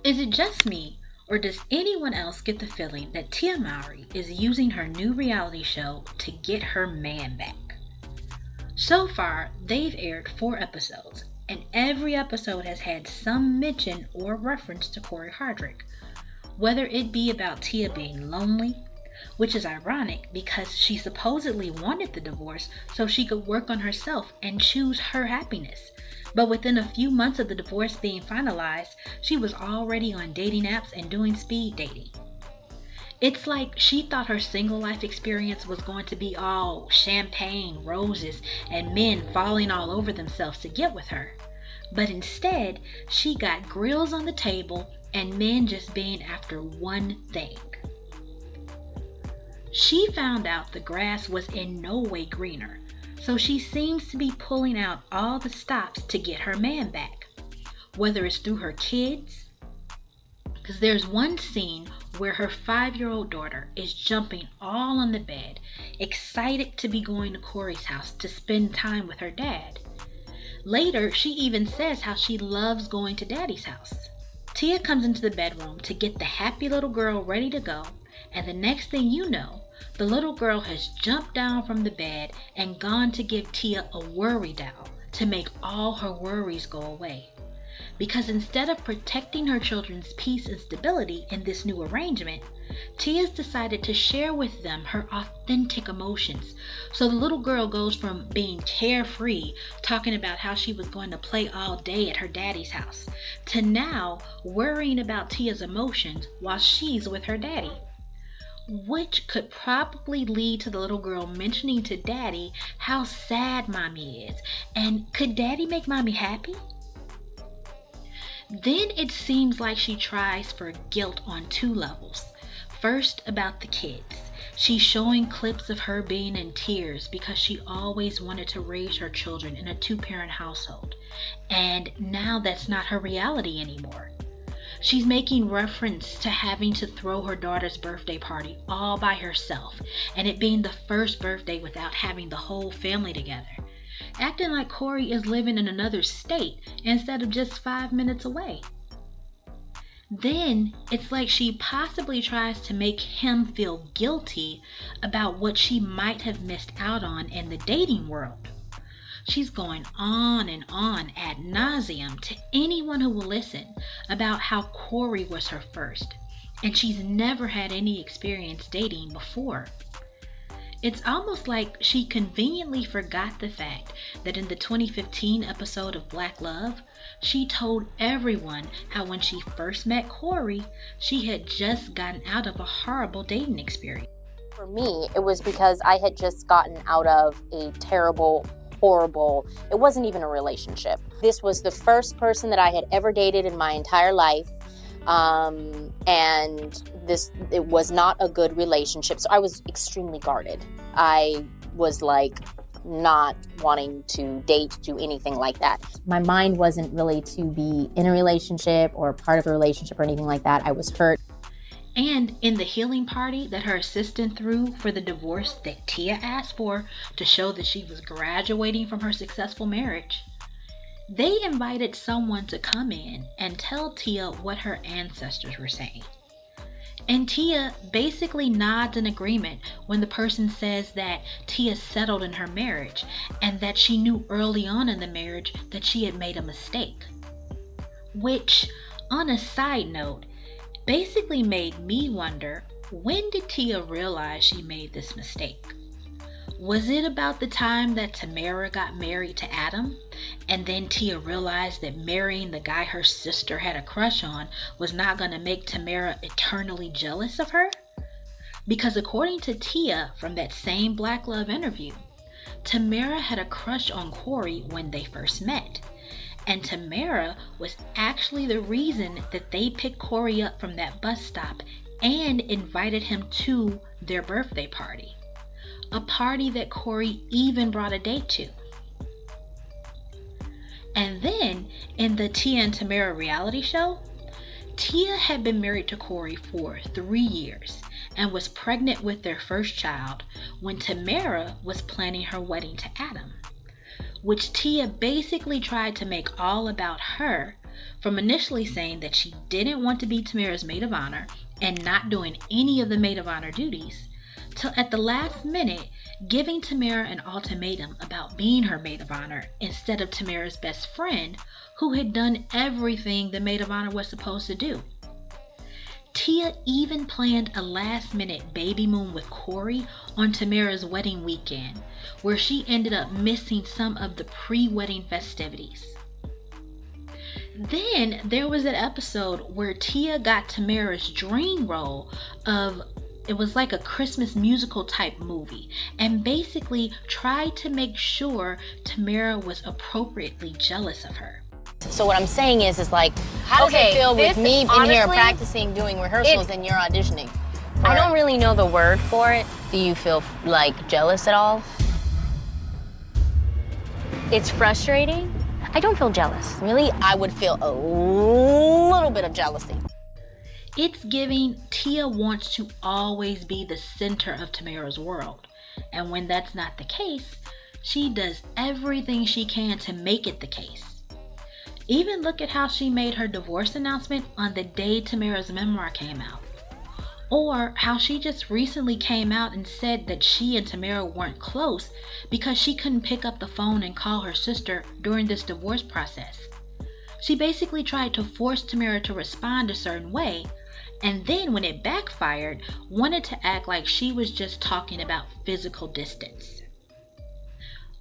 Is it just me, or does anyone else get the feeling that Tia Mowry is using her new reality show to get her man back? So far, they've aired 4 episodes, and every episode has had some mention or reference to Cory Hardrict, whether it be about Tia being lonely, which is ironic because she supposedly wanted the divorce so she could work on herself and choose her happiness. But within a few months of the divorce being finalized, she was already on dating apps and doing speed dating. It's like she thought her single life experience was going to be all champagne, roses, and men falling all over themselves to get with her. But instead, she got grills on the table and men just being after one thing. She found out the grass was in no way greener, so she seems to be pulling out all the stops to get her man back, whether it's through her kids, because there's one scene where her 5-year-old daughter is jumping all on the bed, excited to be going to Cory's house to spend time with her dad. Later, she even says how she loves going to Daddy's house. Tia comes into the bedroom to get the happy little girl ready to go, and the next thing you know, the little girl has jumped down from the bed and gone to give Tia a worry doll to make all her worries go away. Because instead of protecting her children's peace and stability in this new arrangement, Tia's decided to share with them her authentic emotions. So the little girl goes from being carefree, talking about how she was going to play all day at her daddy's house, to now worrying about Tia's emotions while she's with her daddy. Which could probably lead to the little girl mentioning to daddy how sad mommy is, and could daddy make mommy happy? Then it seems like she tries for guilt on 2 levels. First, about the kids. She's showing clips of her being in tears because she always wanted to raise her children in a 2-parent household, and now that's not her reality anymore. She's making reference to having to throw her daughter's birthday party all by herself, and it being the first birthday without having the whole family together, acting like Cory is living in another state instead of just 5 minutes away. Then it's like she possibly tries to make him feel guilty about what she might have missed out on in the dating world. She's going on and on ad nauseum to anyone who will listen about how Cory was her first, and she's never had any experience dating before. It's almost like she conveniently forgot the fact that in the 2015 episode of Black Love, she told everyone how when she first met Cory, she had just gotten out of a horrible dating experience. For me, it was because I had just gotten out of a terrible, horrible, it wasn't even a relationship. This was the first person that I had ever dated in my entire life. And it was not a good relationship. So I was extremely guarded. I was like not wanting to date, do anything like that. My mind wasn't really to be in a relationship or part of a relationship or anything like that. I was hurt. And in the healing party that her assistant threw for the divorce that Tia asked for to show that she was graduating from her successful marriage, they invited someone to come in and tell Tia what her ancestors were saying. And Tia basically nods in agreement when the person says that Tia settled in her marriage and that she knew early on in the marriage that she had made a mistake. Which, on a side note, basically made me wonder, when did Tia realize she made this mistake? Was it about the time that Tamara got married to Adam, and then Tia realized that marrying the guy her sister had a crush on was not going to make Tamara eternally jealous of her? Because according to Tia from that same Black Love interview, Tamara had a crush on Cory when they first met, and Tamara was actually the reason that they picked Cory up from that bus stop and invited him to their birthday party. A party that Cory even brought a date to. And then, in the Tia and Tamara reality show, Tia had been married to Cory for 3 years and was pregnant with their first child when Tamara was planning her wedding to Adam, which Tia basically tried to make all about her from initially saying that she didn't want to be Tamara's maid of honor and not doing any of the maid of honor duties, till at the last minute giving Tamara an ultimatum about being her maid of honor instead of Tamara's best friend, who had done everything the maid of honor was supposed to do. Tia even planned a last-minute baby moon with Cory on Tamara's wedding weekend, where she ended up missing some of the pre-wedding festivities. Then there was an episode where Tia got Tamara's dream role of, it was like a Christmas musical type movie, and basically tried to make sure Tamara was appropriately jealous of her. So what I'm saying is like, how does it feel with me in here practicing doing rehearsals and you're auditioning? I don't really know the word for it. Do you feel like jealous at all? It's frustrating. I don't feel jealous. Really, I would feel a little bit of jealousy. It's giving Tia wants to always be the center of Tamara's world. And when that's not the case, she does everything she can to make it the case. Even look at how she made her divorce announcement on the day Tamara's memoir came out. Or how she just recently came out and said that she and Tamara weren't close because she couldn't pick up the phone and call her sister during this divorce process. She basically tried to force Tamara to respond a certain way, and then when it backfired, wanted to act like she was just talking about physical distance.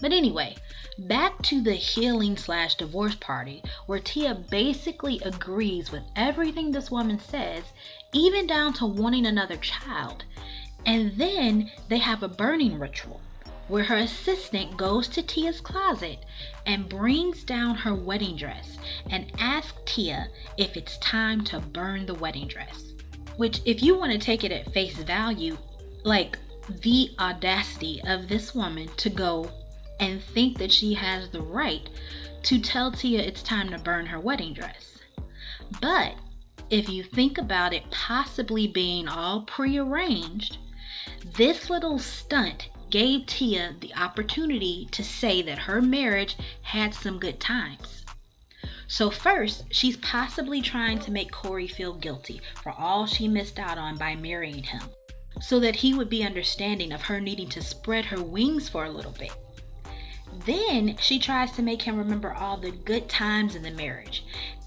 But anyway, back to the healing/divorce party, where Tia basically agrees with everything this woman says, even down to wanting another child. And then they have a burning ritual, where her assistant goes to Tia's closet and brings down her wedding dress and asks Tia if it's time to burn the wedding dress. Which, if you want to take it at face value, like the audacity of this woman to go and think that she has the right to tell Tia it's time to burn her wedding dress. But if you think about it possibly being all prearranged, this little stunt gave Tia the opportunity to say that her marriage had some good times. So first, she's possibly trying to make Cory feel guilty for all she missed out on by marrying him, so that he would be understanding of her needing to spread her wings for a little bit. Then she tries to make him remember all the good times in the marriage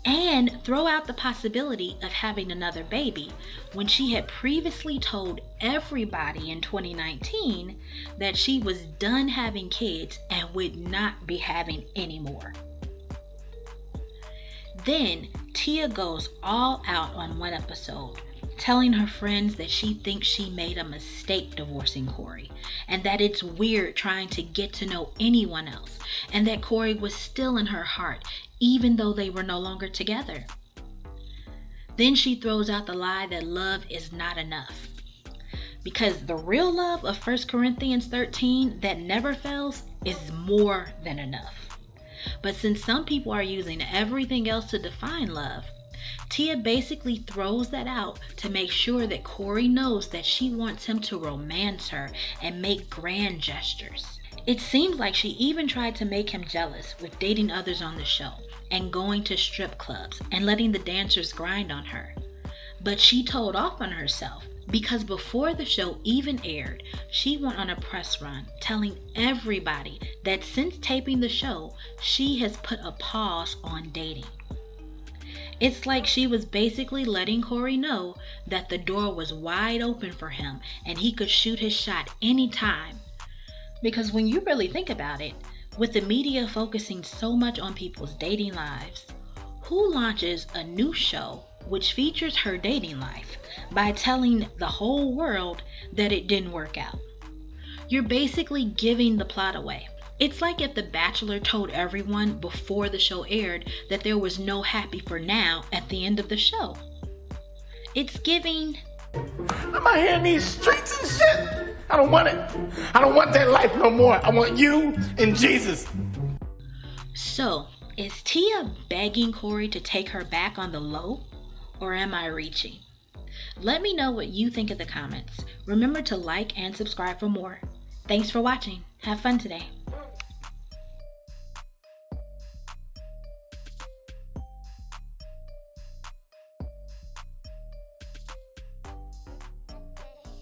and throw out the possibility of having another baby when she had previously told everybody in 2019 that she was done having kids and would not be having any more. Then Tia goes all out on one episode, telling her friends that she thinks she made a mistake divorcing Cory, and that it's weird trying to get to know anyone else, and that Cory was still in her heart even though they were no longer together. Then she throws out the lie that love is not enough, because the real love of 1 Corinthians 13 that never fails is more than enough. But since some people are using everything else to define love, Tia basically throws that out to make sure that Cory knows that she wants him to romance her and make grand gestures. It seems like she even tried to make him jealous with dating others on the show and going to strip clubs and letting the dancers grind on her. But she told off on herself because before the show even aired, she went on a press run telling everybody that since taping the show, she has put a pause on dating. It's like she was basically letting Cory know that the door was wide open for him and he could shoot his shot anytime. Because when you really think about it, with the media focusing so much on people's dating lives, who launches a new show which features her dating life by telling the whole world that it didn't work out? You're basically giving the plot away. It's like if The Bachelor told everyone before the show aired that there was no happy for now at the end of the show. It's giving, I'm out here in these streets and shit. I don't want it. I don't want that life no more. I want you and Jesus. So, is Tia begging Cory to take her back on the low? Or am I reaching? Let me know what you think in the comments. Remember to like and subscribe for more. Thanks for watching. Have fun today.